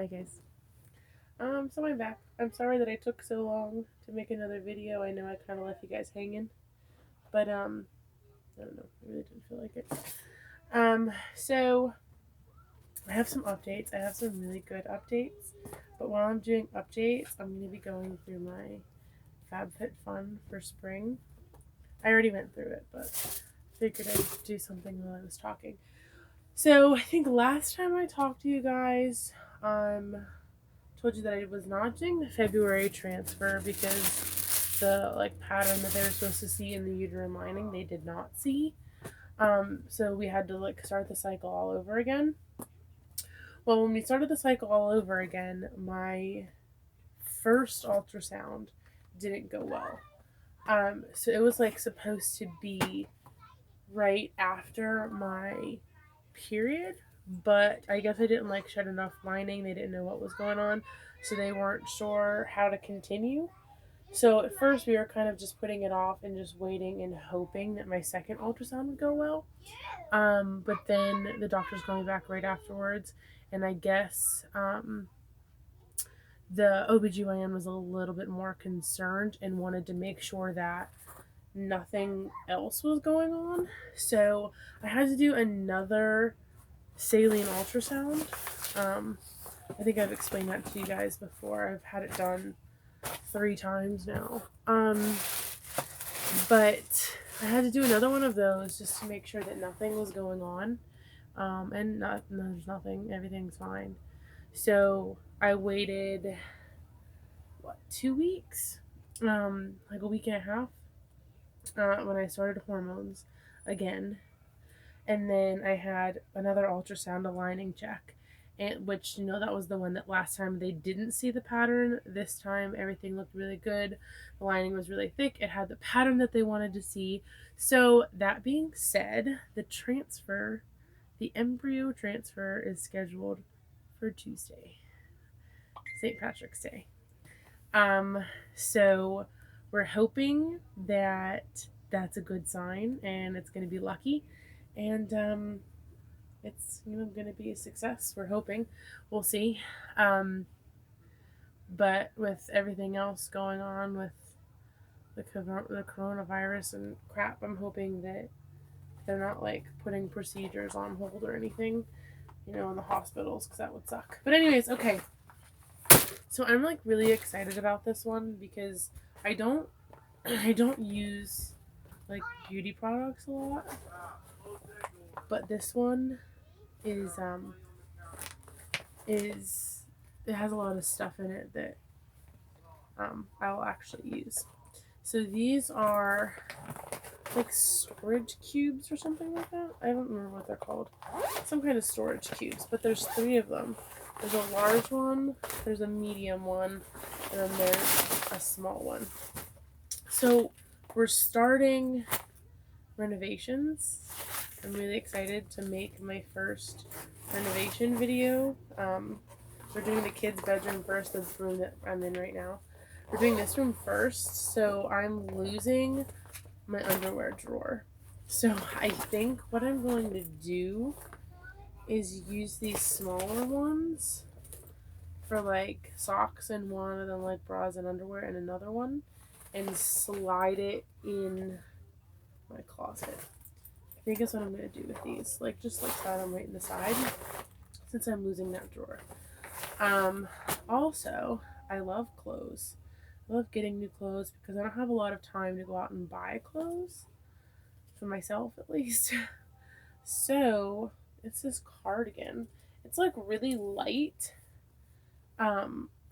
Hi guys. So I'm back. I'm sorry that I took so long to make another video. I know I kind of left you guys hanging, but I don't know. I really didn't feel like it. So I have some updates. I have some really good updates. But while I'm doing updates, I'm going to be going through my FabFitFun for spring. I already went through it, but figured I'd do something while I was talking. So I think last time I talked to you guys, told you that I was not doing the February transfer because the pattern that they were supposed to see in the uterine lining they did not see. So we had to start the cycle all over again. Well, when we started the cycle all over again, my first ultrasound didn't go well. So it was supposed to be right after my period, but I guess I didn't shed enough lining. They didn't know what was going on, so they weren't sure how to continue. So at first we were kind of just putting it off and just waiting and hoping that my second ultrasound would go well. But then the doctor's coming back right afterwards, and I guess the OBGYN was a little bit more concerned and wanted to make sure that nothing else was going on. So I had to do another saline ultrasound. I think I've explained that to you guys before. I've had it done 3 times now. But I had to do another one of those just to make sure that nothing was going on. And there's nothing. Everything's fine. So I waited, 2 weeks? Like a week and a half when I started hormones again. And then I had another ultrasound, a lining check, and which that was the one that last time they didn't see the pattern. This time everything looked really good. The lining was really thick. It had the pattern that they wanted to see. So that being said, the embryo transfer is scheduled for Tuesday, St. Patrick's Day. So we're hoping that that's a good sign and it's going to be lucky, and it's going to be a success. We're hoping. We'll see. But with everything else going on with the coronavirus and crap, I'm hoping that they're not putting procedures on hold or anything, in the hospitals, because that would suck. But anyways, okay. So I'm really excited about this one because I don't use beauty products a lot, but this one is it has a lot of stuff in it that I'll actually use. So these are storage cubes or something like that. I don't remember what they're called. Some kind of storage cubes, but there's 3 of them. There's a large one, there's a medium one, and then there's a small one. So we're starting renovations. I'm really excited to make my first renovation video. We're doing the kids' bedroom first, the room that I'm in right now. We're doing this room first, so I'm losing my underwear drawer. So I think what I'm going to do is use these smaller ones for socks in one, and then bras and underwear in another one, and slide it in my closet. I think that's what I'm going to do with these. Just slide them right in the side since I'm losing that drawer. Also, I love clothes. I love getting new clothes because I don't have a lot of time to go out and buy clothes, for myself at least. So it's this cardigan. It's really light.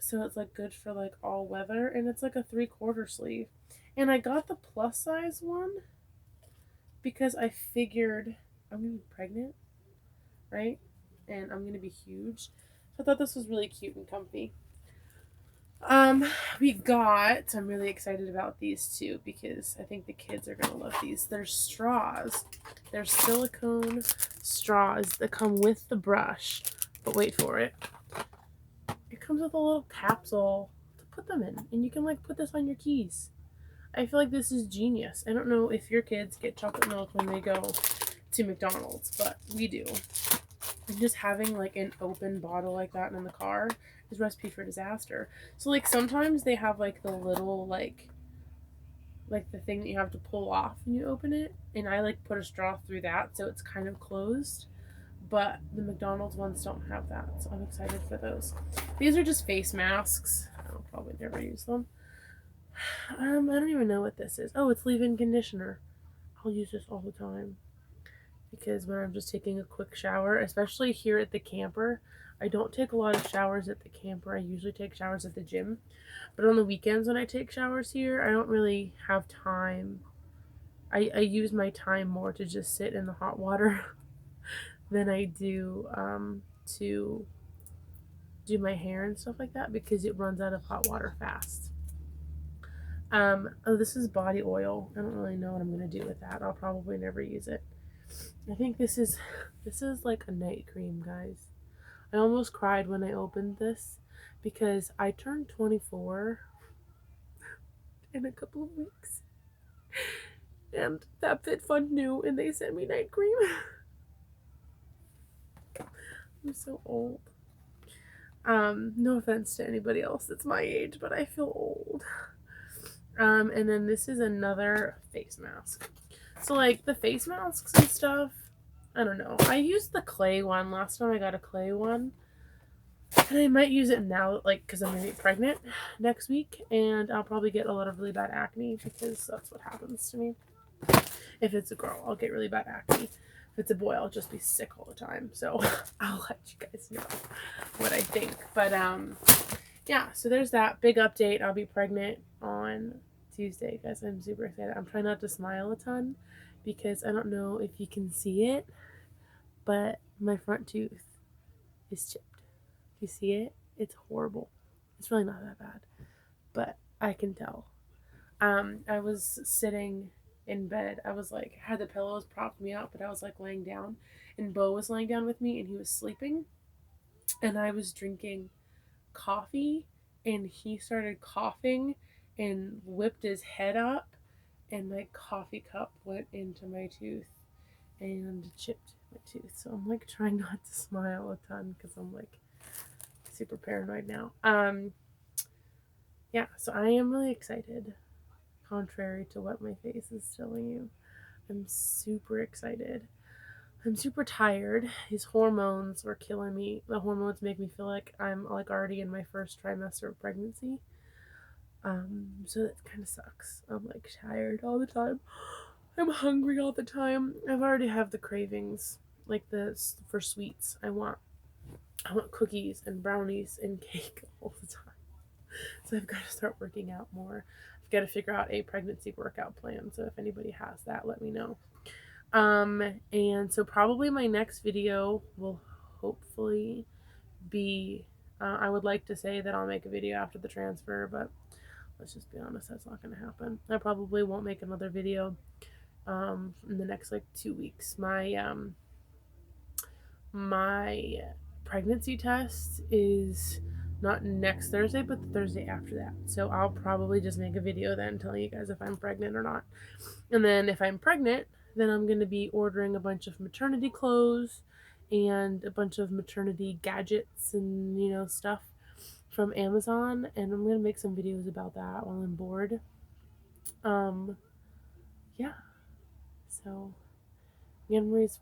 So it's good for all weather, and it's a 3/4 sleeve. And I got the plus size one because I figured I'm gonna be pregnant, right? And I'm gonna be huge. So I thought this was really cute and comfy. I'm really excited about these too because I think the kids are gonna love these. They're straws. They're silicone straws that come with the brush. But wait for it. It comes with a little capsule to put them in, and you can put this on your keys. I feel like this is genius. I don't know if your kids get chocolate milk when they go to McDonald's, but we do. And just having like an open bottle like that in the car is recipe for disaster. So like sometimes they have like the little like the thing that you have to pull off when you open it, and I like put a straw through that so it's kind of closed. But the McDonald's ones don't have that, so I'm excited for those. These are just face masks. I'll probably never use them. I don't even know what this is. Oh, it's leave-in conditioner. I'll use this all the time because when I'm just taking a quick shower, especially here at the camper, I don't take a lot of showers at the camper. I usually take showers at the gym. But on the weekends when I take showers here, I don't really have time. I use my time more to just sit in the hot water than I do to do my hair and stuff like that because it runs out of hot water fast. Oh, this is body oil. I don't really know what I'm gonna do with that. I'll probably never use it. I think this is like a night cream, guys. I almost cried when I opened this because I turned 24 in a couple of weeks. And FabFitFun knew and they sent me night cream. I'm so old. No offense to anybody else that's my age, but I feel old. And then this is another face mask. So like the face masks and stuff, I don't know. I used the clay one last time I got a clay one. And I might use it now, like, because I'm going to be pregnant next week. And I'll probably get a lot of really bad acne because that's what happens to me. If it's a girl, I'll get really bad acne. If it's a boy, I'll just be sick all the time. So I'll let you guys know what I think. But yeah, so there's that big update. I'll be pregnant on Tuesday, guys. I'm super excited. I'm trying not to smile a ton because I don't know if you can see it, but my front tooth is chipped. Do you see it? It's horrible. It's really not that bad, but I can tell. I was sitting in bed. I was like, had the pillows propped me up, but I was like laying down, and Bo was laying down with me, and he was sleeping, and I was drinking coffee, and he started coughing and whipped his head up, and my coffee cup went into my tooth and chipped my tooth. So I'm like trying not to smile a ton because I'm like super paranoid now. Yeah, so I am really excited. Contrary to what my face is telling you, I'm super excited. I'm super tired. These hormones are killing me. The hormones make me feel like I'm like already in my first trimester of pregnancy. So that kind of sucks. I'm like tired all the time. I'm hungry all the time. I've already have the cravings, like this for sweets. I want cookies and brownies and cake all the time. So I've got to start working out more. I've got to figure out a pregnancy workout plan. So if anybody has that, let me know. And so probably my next video will hopefully be, I would like to say that I'll make a video after the transfer, but let's just be honest, that's not going to happen. I probably won't make another video, in the next like 2 weeks. My pregnancy test is not next Thursday, but the Thursday after that. So I'll probably just make a video then telling you guys if I'm pregnant or not. And then if I'm pregnant, then I'm going to be ordering a bunch of maternity clothes and a bunch of maternity gadgets and, you know, stuff from Amazon. And I'm going to make some videos about that while I'm bored. Yeah. So, Anne Marie's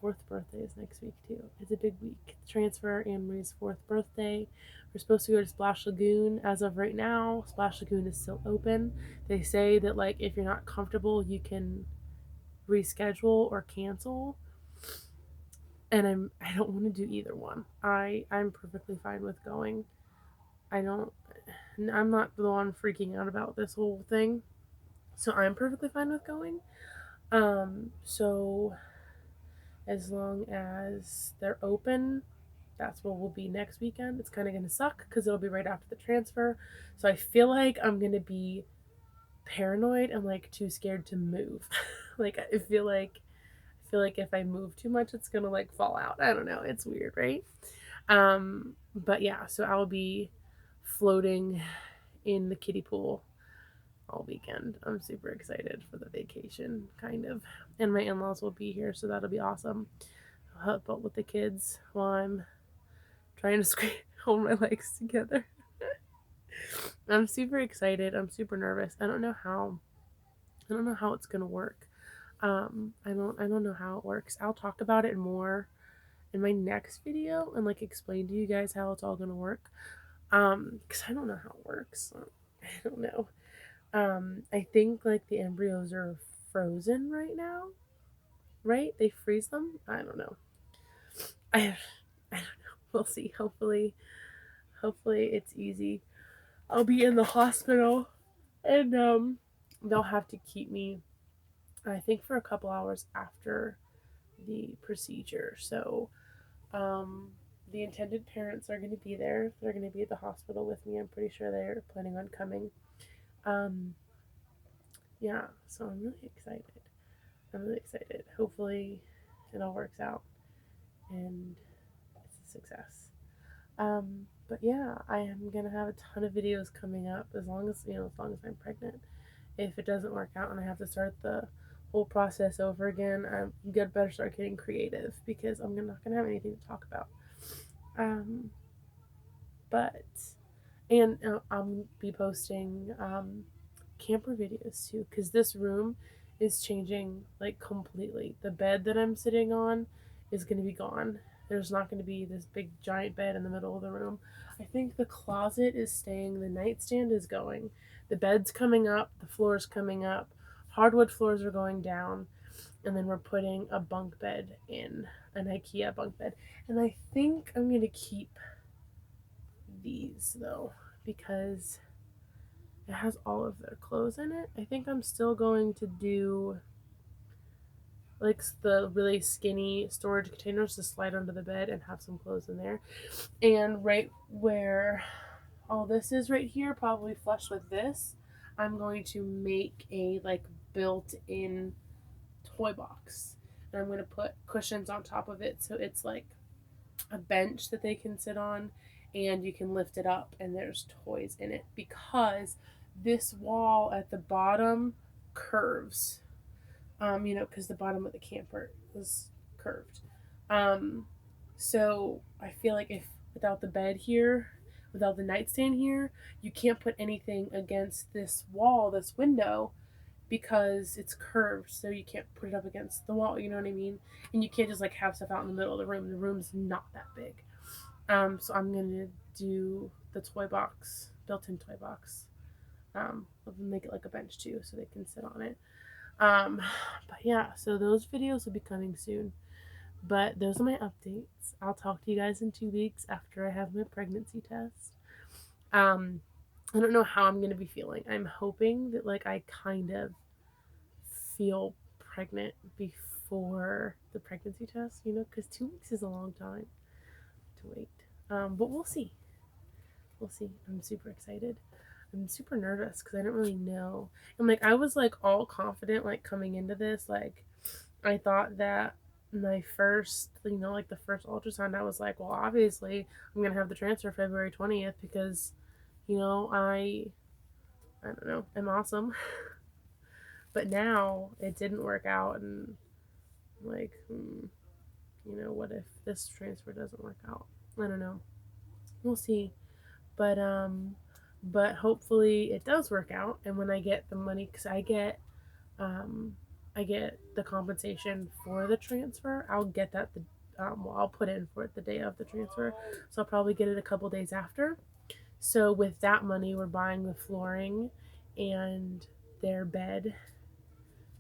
4th birthday is next week too. It's a big week. Transfer Anne Marie's 4th birthday. We're supposed to go to Splash Lagoon. As of right now, Splash Lagoon is still open. They say that like if you're not comfortable, you can reschedule or cancel. And I don't want to do either one. I'm perfectly fine with going. I'm not the one freaking out about this whole thing. So I'm perfectly fine with going. So as long as they're open, that's what will be next weekend. It's kind of going to suck because it'll be right after the transfer. So I feel like I'm going to be paranoid and like too scared to move. Like I feel like if I move too much, it's going to like fall out. I don't know. It's weird, right? But yeah, so I'll be floating in the kiddie pool all weekend. I'm super excited for the vacation, kind of. And my in-laws will be here, so that'll be awesome. help out with the kids while I'm trying to hold my legs together. I'm super excited. I'm super nervous. I don't know how it's gonna work. I don't know how it works. I'll talk about it more in my next video and like explain to you guys how it's all gonna work. Because I don't know how it works. I don't know. I think like the embryos are frozen right now, right? They freeze them. I don't know. I don't know. We'll see. Hopefully it's easy. I'll be in the hospital, and they'll have to keep me, I think, for a couple hours after the procedure. So the intended parents are going to be there. They're going to be at the hospital with me. I'm pretty sure they're planning on coming. Um, yeah, so I'm really excited. Hopefully, it all works out and it's a success. But yeah, I am gonna have a ton of videos coming up as long as I'm pregnant. If it doesn't work out and I have to start the whole process over again, I'm gonna better start getting creative because I'm not gonna have anything to talk about. Um, but and I'll be posting camper videos too because this room is changing like completely. The bed that I'm sitting on is going to be gone. There's not going to be this big giant bed in the middle of the room. I think the closet is staying, the nightstand is going, the bed's coming up, the floor's coming up, hardwood floors are going down, and then we're putting a bunk bed in, an IKEA bunk bed. And I think I'm going to keep these though because it has all of their clothes in it. I think I'm still going to do like the really skinny storage containers to slide under the bed and have some clothes in there. And right where all this is right here, probably flush with this, I'm going to make a like built-in toy box. And I'm going to put cushions on top of it so it's like a bench that they can sit on and you can lift it up and there's toys in it because this wall at the bottom curves, because the bottom of the camper is curved. Um, so I feel like if without the bed here, without the nightstand here, you can't put anything against this wall, this window, because it's curved, so you can't put it up against the wall, you know what I mean? And you can't just like have stuff out in the middle of the room. The room's not that big. So I'm gonna do the toy box, built-in toy box. I'll make it like a bench too, so they can sit on it. Um, but yeah, so those videos will be coming soon. But those are my updates. I'll talk to you guys in 2 weeks after I have my pregnancy test. Um, I don't know how I'm gonna be feeling. I'm hoping that like I kind of feel pregnant before the pregnancy test, because 2 weeks is a long time to wait. But we'll see. We'll see. I'm super excited. I'm super nervous because I don't really know. And like I was like all confident like coming into this. Like I thought that my first, like the first ultrasound, I was like, well, obviously I'm gonna have the transfer February 20th because, I don't know, I'm awesome. But now it didn't work out, and like, what if this transfer doesn't work out? I don't know. We'll see. But hopefully it does work out, and when I get the money, because I get the compensation for the transfer. I'll get that I'll put in for it the day of the transfer, so I'll probably get it a couple days after. So with that money, we're buying the flooring and their bed,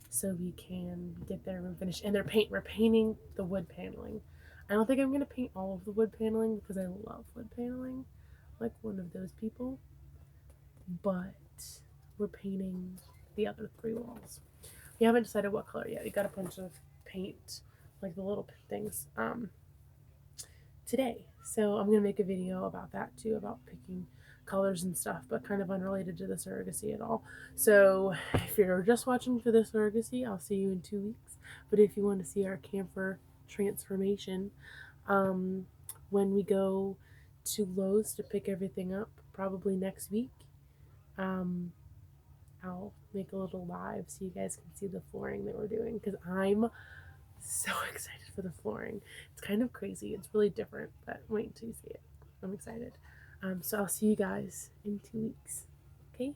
so we can get their room finished. And we're painting the wood paneling. I don't think I'm gonna paint all of the wood paneling because I love wood paneling, like one of those people. But we're painting the other 3 walls. We haven't decided what color yet. We got a bunch of paint, like the little things, today. So I'm gonna make a video about that too, about picking colors and stuff, but kind of unrelated to the surrogacy at all. So if you're just watching for the surrogacy, I'll see you in 2 weeks. But if you want to see our camper transformation, when we go to Lowe's to pick everything up, probably next week, I'll make a little live so you guys can see the flooring that we're doing because I'm so excited for the flooring. It's kind of crazy. It's really different, but wait until you see it. I'm excited. So I'll see you guys in 2 weeks. Okay?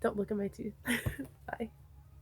Don't look at my tooth. Bye.